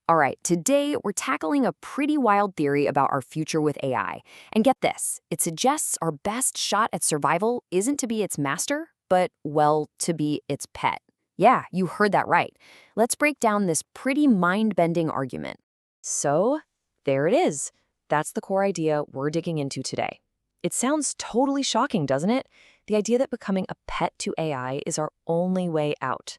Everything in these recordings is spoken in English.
All right, today we're tackling a pretty wild theory about our future with AI. And get this, it suggests our best shot at survival isn't to be its master, but, well, to be its pet. Yeah, you heard that right. Let's break down this pretty mind-bending argument. So, there it is. That's the core idea we're digging into today. It sounds totally shocking, doesn't it? The idea that becoming a pet to AI is our only way out.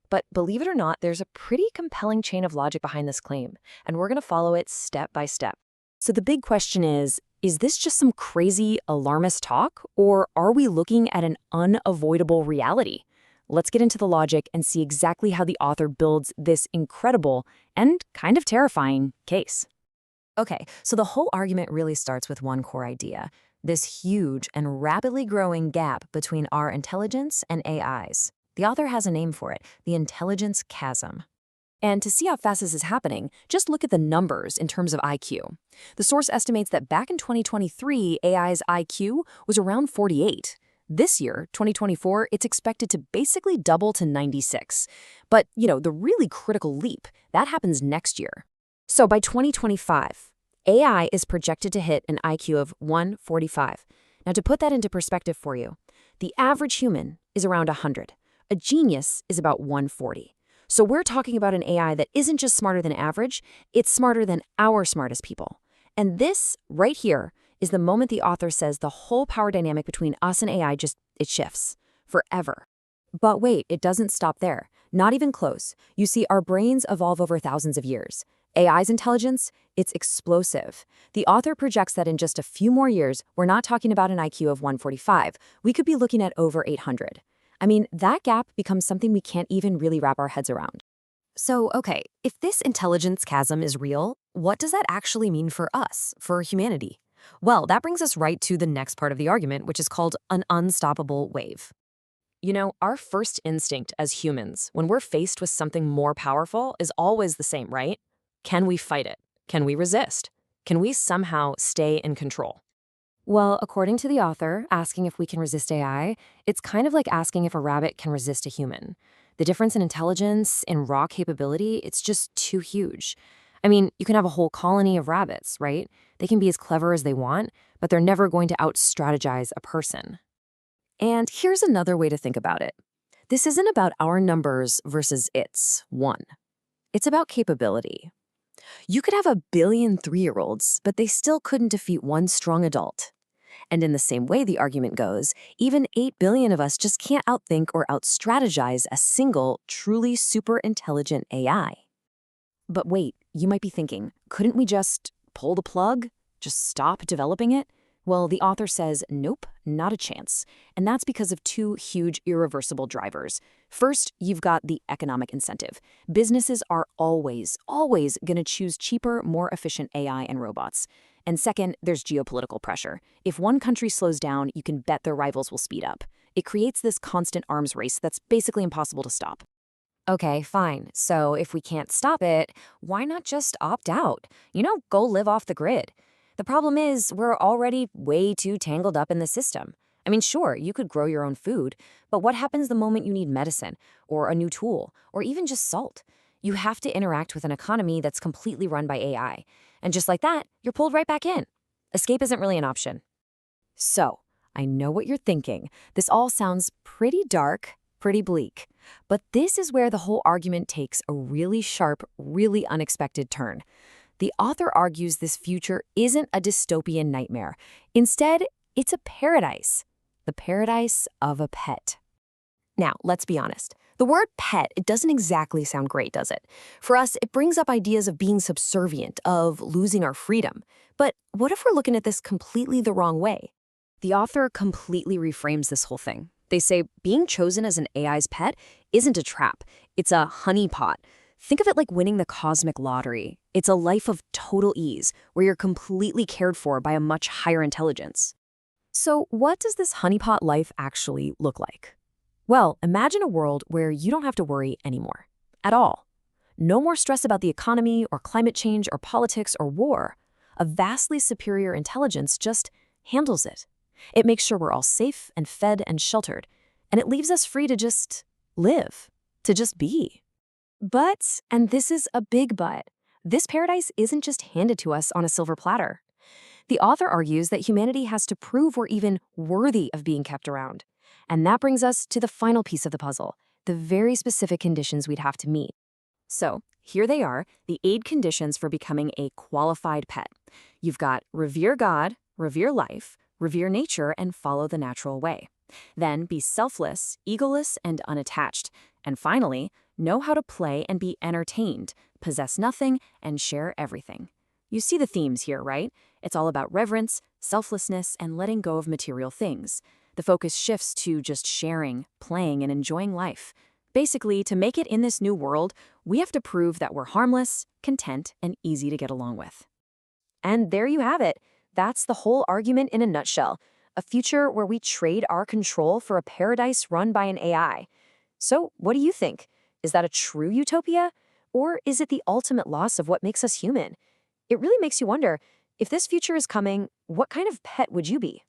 But believe it or not, there's a pretty compelling chain of logic behind this claim, and we're going to follow it step by step. So the big question is this just some crazy alarmist talk, or are we looking at an unavoidable reality? Let's get into the logic and see exactly how the author builds this incredible and kind of terrifying case. Okay, so the whole argument really starts with one core idea, this huge and rapidly growing gap between our intelligence and AI's. The author has a name for it, the intelligence chasm. And to see how fast this is happening, just look at the numbers in terms of IQ. The source estimates that back in 2023, AI's IQ was around 48. This year, 2024, it's expected to basically double to 96. But, the really critical leap, that happens next year. So by 2025, AI is projected to hit an IQ of 145. Now, to put that into perspective for you, the average human is around 100. A genius is about 140. So we're talking about an AI that isn't just smarter than average, it's smarter than our smartest people. And this, right here, is the moment the author says the whole power dynamic between us and AI it shifts. Forever. But wait, it doesn't stop there. Not even close. You see, our brains evolve over thousands of years. AI's intelligence, it's explosive. The author projects that in just a few more years, we're not talking about an IQ of 145. We could be looking at over 800. I mean, that gap becomes something we can't even really wrap our heads around. So, okay, if this intelligence chasm is real, what does that actually mean for us, for humanity? Well, that brings us right to the next part of the argument, which is called an unstoppable wave. Our first instinct as humans, when we're faced with something more powerful, is always the same, right? Can we fight it? Can we resist? Can we somehow stay in control? Well, according to the author, asking if we can resist AI, it's kind of like asking if a rabbit can resist a human. The difference in intelligence, in raw capability, it's just too huge. I mean, you can have a whole colony of rabbits, right? They can be as clever as they want, but they're never going to out-strategize a person. And here's another way to think about it. This isn't about our numbers versus its, one. It's about capability. You could have a billion 3-year-olds, but they still couldn't defeat one strong adult. And in the same way the argument goes, even 8 billion of us just can't outthink or outstrategize a single, truly super intelligent AI. But wait, you might be thinking, couldn't we just pull the plug? Just stop developing it? Well, the author says, nope, not a chance. And that's because of two huge irreversible drivers. First, you've got the economic incentive. Businesses are always going to choose cheaper, more efficient AI and robots. And second, there's geopolitical pressure. If one country slows down, you can bet their rivals will speed up. It creates this constant arms race that's basically impossible to stop. Okay, fine. So if we can't stop it, why not just opt out? Go live off the grid. The problem is, we're already way too tangled up in the system. I mean, sure, you could grow your own food, but what happens the moment you need medicine, or a new tool, or even just salt? You have to interact with an economy that's completely run by AI. And just like that, you're pulled right back in. Escape isn't really an option. So, I know what you're thinking. This all sounds pretty dark, pretty bleak. But this is where the whole argument takes a really sharp, really unexpected turn. The author argues this future isn't a dystopian nightmare. Instead, it's a paradise. The paradise of a pet. Now, let's be honest. The word pet, it doesn't exactly sound great, does it? For us, it brings up ideas of being subservient, of losing our freedom. But what if we're looking at this completely the wrong way? The author completely reframes this whole thing. They say being chosen as an AI's pet isn't a trap. It's a honeypot. Think of it like winning the cosmic lottery. It's a life of total ease, where you're completely cared for by a much higher intelligence. So what does this honeypot life actually look like? Well, imagine a world where you don't have to worry anymore. At all. No more stress about the economy or climate change or politics or war. A vastly superior intelligence just handles it. It makes sure we're all safe and fed and sheltered. And it leaves us free to just live, to just be. But, and this is a big but, this paradise isn't just handed to us on a silver platter. The author argues that humanity has to prove we're even worthy of being kept around. And that brings us to the final piece of the puzzle, the very specific conditions we'd have to meet. So, here they are, the 8 conditions for becoming a qualified pet. You've got revere God, revere life, revere nature, and follow the natural way. Then be selfless, egoless, and unattached. And finally, know how to play and be entertained, possess nothing, and share everything. You see the themes here, right? It's all about reverence, selflessness, and letting go of material things. The focus shifts to just sharing, playing, and enjoying life. Basically, to make it in this new world, we have to prove that we're harmless, content, and easy to get along with. And there you have it. That's the whole argument in a nutshell. A future where we trade our control for a paradise run by an AI. So, what do you think? Is that a true utopia? Or is it the ultimate loss of what makes us human? It really makes you wonder, if this future is coming, what kind of pet would you be?